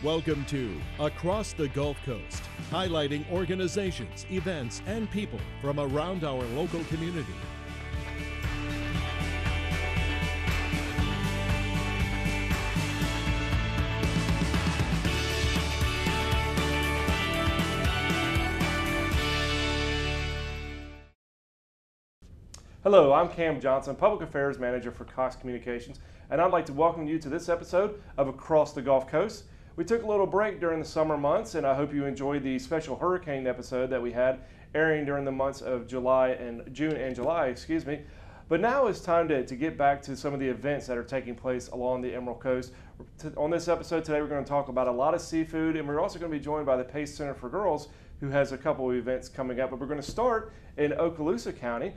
Welcome to Across the Gulf Coast, highlighting organizations, events, and people from around our local community. Hello, I'm Cam Johnson, Public Affairs Manager for Cox Communications, and I'd like to welcome you to this episode of Across the Gulf Coast. We took a little break during the summer months, and I hope you enjoyed the special hurricane episode that we had airing during the months of June and July. But now it's time to get back to some of the events that are taking place along the Emerald Coast. On this episode today, we're going to talk about a lot of seafood, and we're also going to be joined by the Pace Center for Girls, who has a couple of events coming up. But we're going to start in Okaloosa County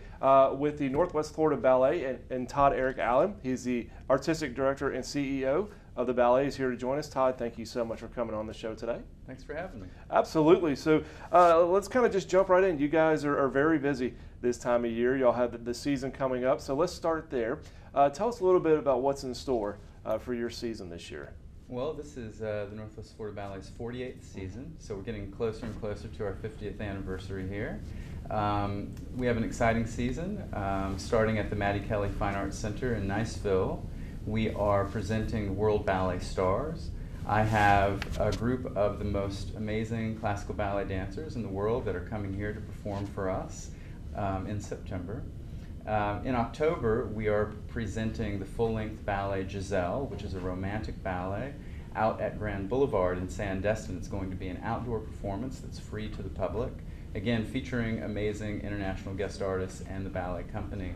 with the Northwest Florida Ballet and Todd Eric Allen. He's the Artistic Director and CEO of the ballet. Is here to join us. Todd, thank you so much for coming on the show today. Thanks for having me. Absolutely. So let's kind of just jump right in. You guys are very busy this time of year. Y'all have the season coming up. So let's start there. Tell us a little bit about what's in store for your season this year. Well, this is the Northwest Florida Ballet's 48th season, so we're getting closer and closer to our 50th anniversary here. We have an exciting season, starting at the Maddie Kelly Fine Arts Center in Niceville. We are presenting World Ballet Stars. I have a group of the most amazing classical ballet dancers in the world that are coming here to perform for us in September. In October, we are presenting the full-length ballet Giselle, which is a romantic ballet, out at Grand Boulevard in Sandestin. It's going to be an outdoor performance that's free to the public, again featuring amazing international guest artists and the ballet company.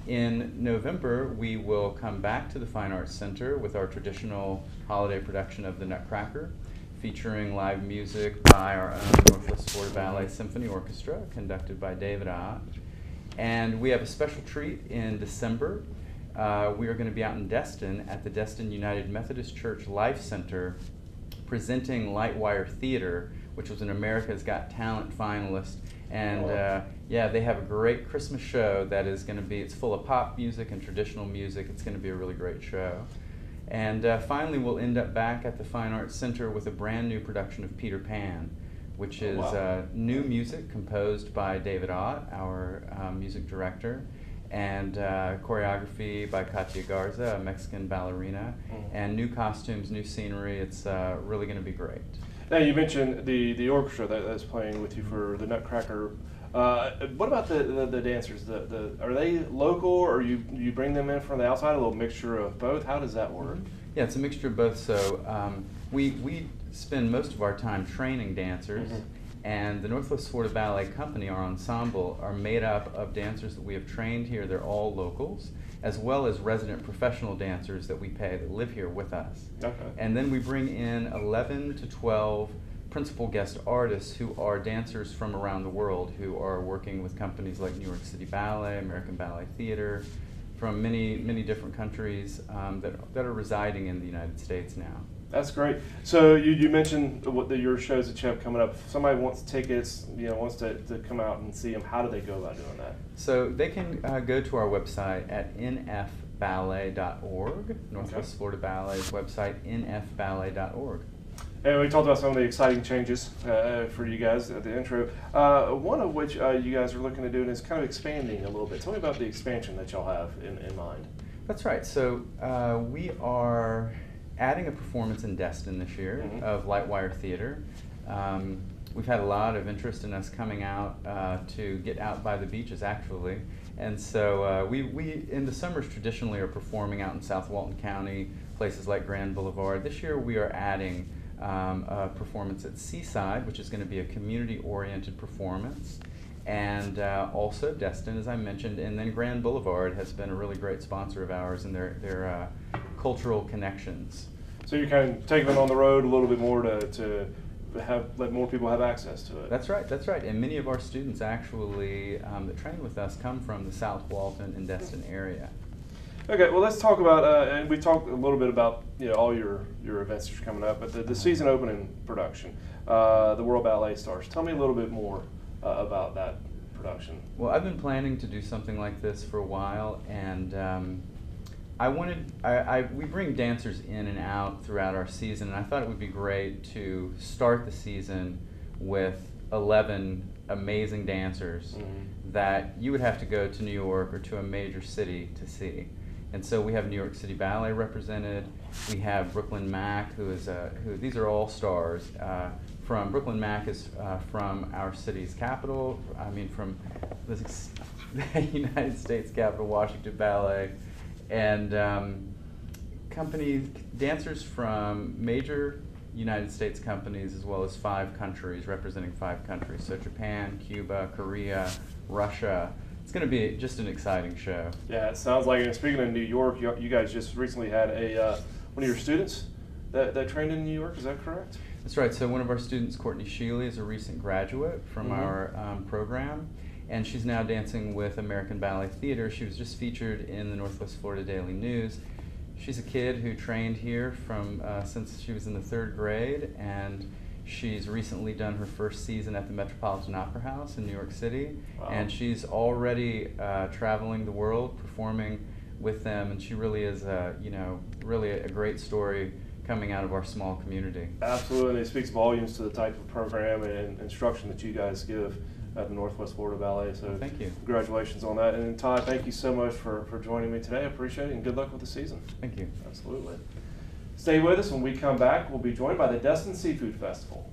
In November, we will come back to the Fine Arts Center with our traditional holiday production of the Nutcracker, featuring live music by our own Northwest Florida Ballet Symphony Orchestra, conducted by David Ott. And we have a special treat in December. We are going to be out in Destin at the Destin United Methodist Church Life Center presenting Lightwire Theater, which was an America's Got Talent finalist. And they have a great Christmas show that is going to be, it's full of pop music and traditional music. It's going to be a really great show. And finally, we'll end up back at the Fine Arts Center with a brand new production of Peter Pan, which is new music composed by David Ott, our music director, and choreography by Katia Garza, a Mexican ballerina, and new costumes, new scenery. It's really going to be great. Now, you mentioned the orchestra that's playing with you for the Nutcracker. What about the dancers? Are they local, or you bring them in from the outside, a little mixture of both? How does that work? Yeah, it's a mixture of both. So we spend most of our time training dancers, and the Northwest Florida Ballet Company, our ensemble, are made up of dancers that we have trained here. They're all locals, as well as resident professional dancers that we pay that live here with us. Okay. And then we bring in 11 to 12 principal guest artists who are dancers from around the world, who are working with companies like New York City Ballet, American Ballet Theater, from many different countries that are residing in the United States now. That's great. So you mentioned your shows that you have coming up. If somebody wants tickets, wants to come out and see them, how do they go about doing that? So they can go to our website at nfballet.org, Northwest Florida Ballet's website, nfballet.org. And we talked about some of the exciting changes for you guys at the intro. One of which you guys are looking to do is kind of expanding a little bit. Tell me about the expansion that y'all have in mind. That's right. So we are adding a performance in Destin this year of Lightwire Theater. We've had a lot of interest in us coming out to get out by the beaches, actually. And so we in the summers traditionally are performing out in South Walton County, places like Grand Boulevard. This year we are adding a performance at Seaside, which is going to be a community-oriented performance. And also Destin, as I mentioned, and then Grand Boulevard has been a really great sponsor of ours in their cultural connections. So you're kind of taking them on the road a little bit more to let more people have access to it. That's right. And many of our students actually that train with us come from the South Walton and Destin area. Okay, well, let's talk about, and we talked a little bit about all your events that are coming up, but the season opening production, the World Ballet Stars. Tell me a little bit more about that production? Well, I've been planning to do something like this for a while, and we bring dancers in and out throughout our season, and I thought it would be great to start the season with 11 amazing dancers that you would have to go to New York or to a major city to see. And so we have New York City Ballet represented. We have Brooklyn Mac, these are all stars. From Brooklyn Mac is from our city's capital. I mean, from the United States capital, Washington Ballet, and dancers from major United States companies, as well as 5 countries, representing 5 countries. So Japan, Cuba, Korea, Russia. It's going to be just an exciting show. Yeah, it sounds like it. And speaking of New York, you guys just recently had one of your students that trained in New York, is that correct? That's right. So one of our students, Courtney Sheely, is a recent graduate from our program, and she's now dancing with American Ballet Theater. She was just featured in the Northwest Florida Daily News. She's a kid who trained here since she was in the 3rd grade, and she's recently done her first season at the Metropolitan Opera House in New York City. Wow. And she's already traveling the world, performing with them, and she really is, really a great story coming out of our small community. Absolutely, it speaks volumes to the type of program and instruction that you guys give at the Northwest Florida Ballet. So thank you. Congratulations on that. And Todd, thank you so much for joining me today. I appreciate it, and good luck with the season. Thank you. Absolutely. Stay with us. When we come back, we'll be joined by the Destin Seafood Festival.